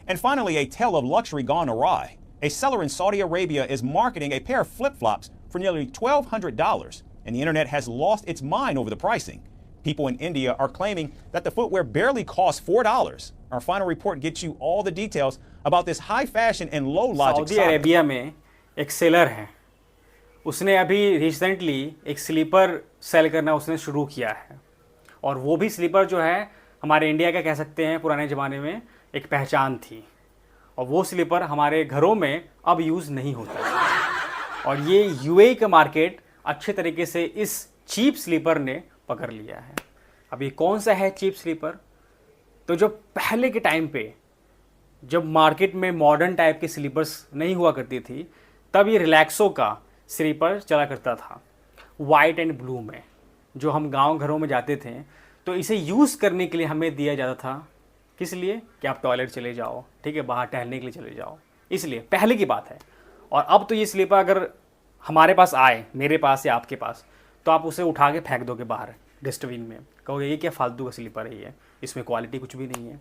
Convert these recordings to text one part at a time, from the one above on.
And finally, a tale of luxury gone awry. A seller in Saudi Arabia is marketing a pair of flip-flops for nearly $1,200, and the internet has lost its mind over the pricing. People in India are claiming that the footwear barely costs $4. Our final report gets you all the details about this high fashion and low logic. Saudi Arabia में एक seller है, उसने अभी recently एक sleeper cell करना उसने शुरू किया है, और वो भी स्लीपर जो है हमारे इंडिया का कह सकते हैं पुराने ज़माने में एक पहचान थी, और वो स्लीपर हमारे घरों में अब यूज़ नहीं होता है। और ये यूएई का मार्केट अच्छे तरीके से इस चीप स्लीपर ने पकड़ लिया है। अब ये कौन सा है चीप स्लीपर? तो जो पहले के टाइम पे जब मार्केट में मॉडर्न टाइप के स्लीपर्स नहीं हुआ करती थी, तब ये रिलैक्सो का स्लीपर चला करता था वाइट एंड ब्लू में। जो हम गांव घरों में जाते थे तो इसे यूज़ करने के लिए हमें दिया जाता था, किस लिए? कि आप टॉयलेट चले जाओ, ठीक है, बाहर टहलने के लिए चले जाओ, इसलिए पहले की बात है। और अब तो ये स्लीपर अगर हमारे पास आए, मेरे पास या आपके पास, तो आप उसे उठा के फेंक दोगे बाहर डस्टबिन में, कहोगे ये क्या फालतू का स्लीपर है, ये इसमें क्वालिटी कुछ भी नहीं है।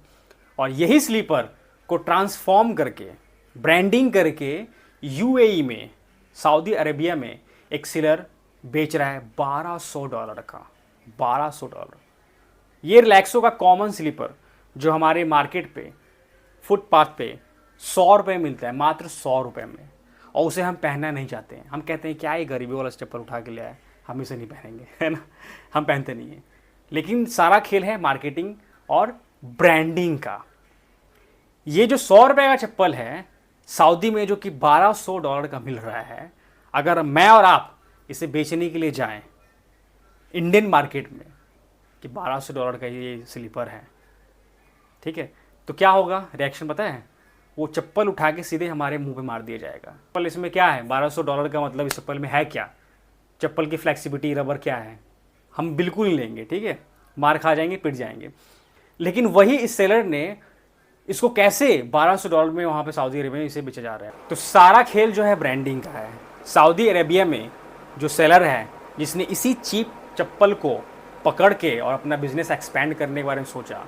और यही स्लीपर को ट्रांसफॉर्म करके ब्रांडिंग करके यूएई में, सऊदी अरेबिया में एक सेलर बेच रहा है $1200 का, $1200। ये रिलैक्सो का कॉमन स्लीपर जो हमारे मार्केट पे फुटपाथ पे ₹100 मिलता है, मात्र ₹100 में, और उसे हम पहनना नहीं चाहते हैं। हम कहते हैं क्या ये गरीबी वाला चप्पल उठा के ले आए, हम इसे नहीं पहनेंगे, है ना, हम पहनते नहीं हैं। लेकिन सारा खेल है मार्केटिंग और ब्रांडिंग का। ये जो ₹100 का चप्पल है सऊदी में, जो कि $1200 का मिल रहा है, अगर मैं और आप इसे बेचने के लिए जाएं इंडियन मार्केट में कि $1200 का ये स्लीपर है, ठीक है, तो क्या होगा रिएक्शन पता है? वो चप्पल उठा के सीधे हमारे मुंह पे मार दिया जाएगा। चप्पल इसमें क्या है? $1200 का मतलब इस चप्पल में है क्या? चप्पल की फ्लेक्सिबिलिटी, रबर क्या है? हम बिल्कुल नहीं लेंगे, ठीक है, मार खा जाएंगे, पिट जाएंगे। लेकिन वही इस सेलर ने इसको कैसे $1200 में वहाँ पे सऊदी अरेबिया में इसे बेचा जा रहा है। तो सारा खेल जो है ब्रांडिंग का है। सऊदी अरेबिया में जो सेलर है जिसने इसी चीप चप्पल को पकड़ के और अपना बिजनेस एक्सपेंड करने के बारे में सोचा,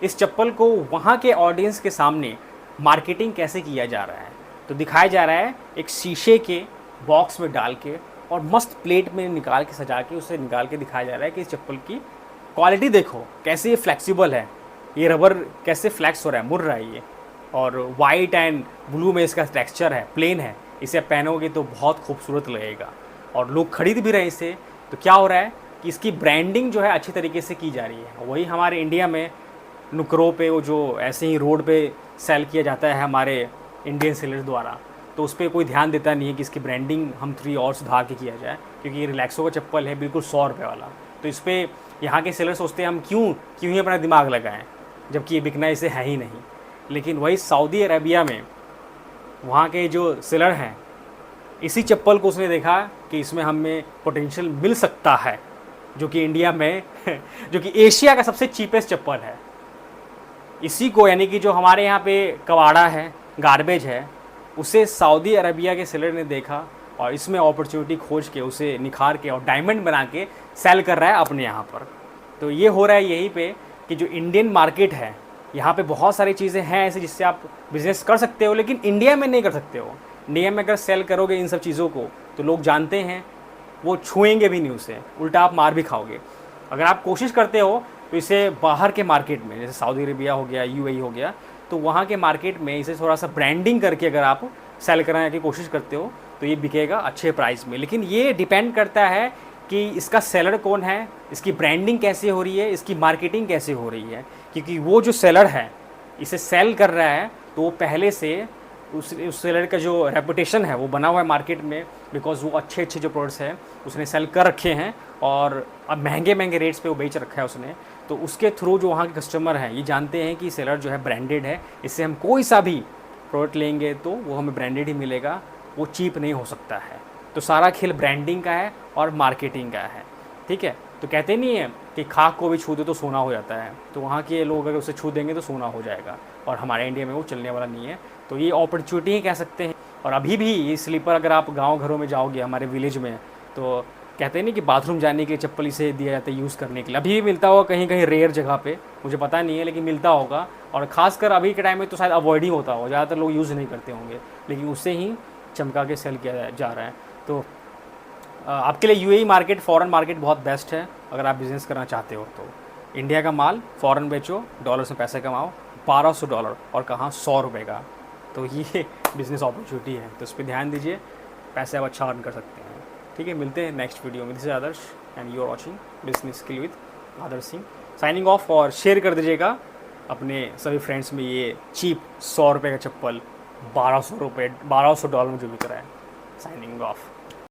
इस चप्पल को वहाँ के ऑडियंस के सामने मार्केटिंग कैसे किया जा रहा है, तो दिखाया जा रहा है एक शीशे के बॉक्स में डाल के और मस्त प्लेट में निकाल के सजा के उसे निकाल के दिखाया जा रहा है कि इस चप्पल की क्वालिटी देखो कैसे ये फ्लेक्सिबल है, ये रबर कैसे फ्लैक्स हो रहा है, मुड़ रहा है ये, और वाइट एंड ब्लू में इसका टेक्सचर है, प्लेन है, इसे पहनोगे तो बहुत खूबसूरत लगेगा और लोग खरीद भी रहे हैं इसे। तो क्या हो रहा है कि इसकी ब्रांडिंग जो है अच्छी तरीके से की जा रही है। वही हमारे इंडिया में नुकरों पे वो जो ऐसे ही रोड पे सेल किया जाता है हमारे इंडियन सेलर्स द्वारा, तो उस पर कोई ध्यान देता नहीं है कि इसकी ब्रांडिंग हम थोड़ी और सुधार के किया जाए, क्योंकि ये रिलैक्सो का चप्पल है बिल्कुल $100 वाला। तो इस पर यहाँ के सेलर सोचते हैं हम क्यों ही अपना दिमाग लगाएं, जबकि ये बिकना इसे है ही नहीं। लेकिन वही सऊदी अरेबिया में वहाँ के जो सेलर हैं, इसी चप्पल को उसने देखा कि इसमें हमें पोटेंशियल मिल सकता है, जो कि इंडिया में जो कि एशिया का सबसे चीपेस्ट चप्पल है, इसी को, यानी कि जो हमारे यहाँ पे कबाड़ा है, गार्बेज है, उसे सऊदी अरेबिया के सेलर ने देखा और इसमें अपॉर्चुनिटी खोज के उसे निखार के और डायमंड बना के सेल कर रहा है अपने यहाँ पर। तो ये हो रहा है यहीं पे कि जो इंडियन मार्केट है, यहाँ पे बहुत सारी चीज़ें हैं ऐसे जिससे आप बिज़नेस कर सकते हो, लेकिन इंडिया में नहीं कर सकते हो। इंडिया में अगर सेल करोगे इन सब चीज़ों को तो लोग जानते हैं, वो छुएंगे भी नहीं उसे, उल्टा आप मार भी खाओगे। अगर आप कोशिश करते हो तो इसे बाहर के मार्केट में, जैसे सऊदी अरेबिया हो गया, यूएई हो गया, तो वहाँ के मार्केट में इसे थोड़ा सा ब्रांडिंग करके अगर आप सेल कराने की कोशिश करते हो तो ये बिकेगा अच्छे प्राइस में। लेकिन ये डिपेंड करता है कि इसका सेलर कौन है, इसकी ब्रांडिंग कैसे हो रही है, इसकी मार्केटिंग कैसे हो रही है। क्योंकि वो जो सेलर है इसे सेल कर रहा है तो वो पहले से उस सेलर का जो रेपुटेशन है वो बना हुआ है मार्केट में, बिकॉज वो अच्छे जो प्रोडक्ट्स हैं उसने सेल कर रखे हैं और अब महंगे रेट्स पे वो बेच रखा है उसने। तो उसके थ्रू जो वहाँ के कस्टमर हैं ये जानते हैं कि सेलर जो है ब्रांडेड है, इससे हम कोई सा भी प्रोडक्ट लेंगे तो वो हमें ब्रांडेड ही मिलेगा, वो चीप नहीं हो सकता है। तो सारा खेल ब्रांडिंग का है और मार्केटिंग का है, ठीक है। तो कहते नहीं है कि खाक को भी छू दे तो सोना हो जाता है, तो वहाँ के लोग अगर उसे छू देंगे तो सोना हो जाएगा, और हमारे इंडिया में वो चलने वाला नहीं है। तो ये अपॉर्चुनिटी ही कह सकते हैं। और अभी भी ये स्लीपर अगर आप गाँव घरों में जाओगे हमारे विलेज में, तो कहते हैं नहीं कि बाथरूम जाने के लिए चप्पल इसे दिया जाता है यूज़ करने के लिए, अभी भी मिलता होगा कहीं कहीं रेयर जगह पे, मुझे पता नहीं है, लेकिन मिलता होगा। और ख़ासकर अभी के टाइम में तो शायद अवॉइड ही होता होगा, ज़्यादातर लोग यूज़ नहीं करते होंगे, लेकिन उससे ही चमका के सेल किया जा रहा है। तो आपके लिए यूएई मार्केट, फॉरेन मार्केट बहुत बेस्ट है अगर आप बिज़नेस करना चाहते हो तो। इंडिया का माल फ़ॉरेन बेचो, डॉलर में पैसे कमाओ, $1200 और कहाँ $100 का। तो ये बिज़नेस अपॉर्चुनिटी है, तो उस पर ध्यान दीजिए, पैसे आप अच्छा अर्न कर सकते हैं। ठीक है, मिलते हैं नेक्स्ट वीडियो में। This is Adarsh and you are watching business skill with Adarsh Singh, signing off. और शेयर कर दीजिएगा अपने सभी फ्रेंड्स में ये चीप $100 का चप्पल $1200 $1200 में जो बिक रहा है। Signing off.